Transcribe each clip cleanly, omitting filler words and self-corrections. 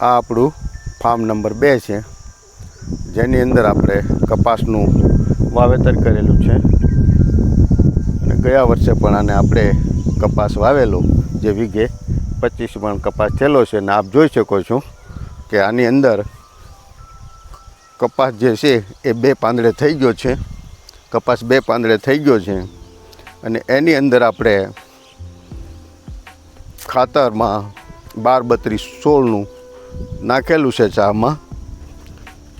આ આપણું farm number 2 છે, જેની અંદર આપણે કપાસનું વાવેતર કરેલું છે. અને ગયા વર્ષે પણ આને આપણે કપાસ વાવેલો, જે વીઘે 25 મણ કપાસ થયેલો છે. અને આપ જોઈ શકો છો કે આની અંદર કપાસ જે છે એ 2 પાંદડે થઈ ગયો છે. કપાસ 2 પાંદડે થઈ ગયો છે. અને એની અંદર આપણે ખાતરમાં 12-32-16નું નાખેલું છે. ચામાં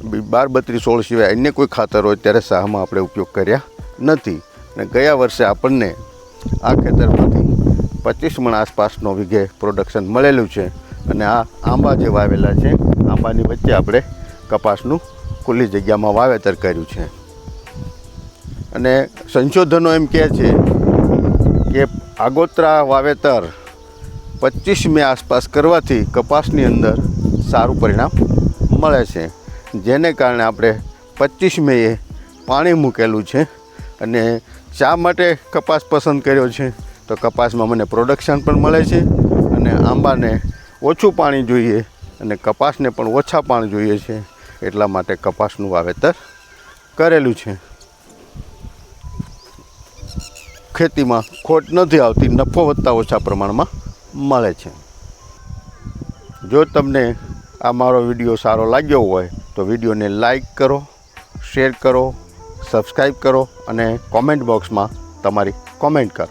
12-32-16 સિવાય અન્ય કોઈ ખાતર હોય ત્યારે ચામાં આપણે ઉપયોગ કર્યા નથી. અને ગયા વર્ષે આપણને આ ખેતરમાંથી 25 મણ આસપાસનો વીઘે પ્રોડક્શન મળેલું છે. અને આ આંબા જે વાવેલા છે, આંબાની વચ્ચે આપણે કપાસનું ખુલ્લી જગ્યામાં વાવેતર કર્યું છે. અને સંશોધનો એમ કહે છે કે આગોતરા વાવેતર 25 મે આસપાસ કરવાથી કપાસની અંદર સારું પરિણામ મળે છે. જેને કારણે આપણે 25 મેએ પાણી મૂકેલું છે. અને શા માટે કપાસ પસંદ કર્યો છે? તો કપાસમાં મને પ્રોડક્શન પણ મળે છે, અને આંબાને ઓછું પાણી જોઈએ અને કપાસને પણ ઓછા પાણી જોઈએ છે. એટલા માટે કપાસનું વાવેતર કરેલું છે. ખેતીમાં ખોટ નથી આવતી, નફો વધતા ઓછા પ્રમાણમાં મળે છે. જો તમને આ મારો વિડીયો સારો લાગ્યો હોય તો વિડીયોને લાઈક કરો, શેર કરો, સબસ્ક્રાઈબ કરો અને કોમેન્ટ બોક્સમાં તમારી કોમેન્ટ કરો.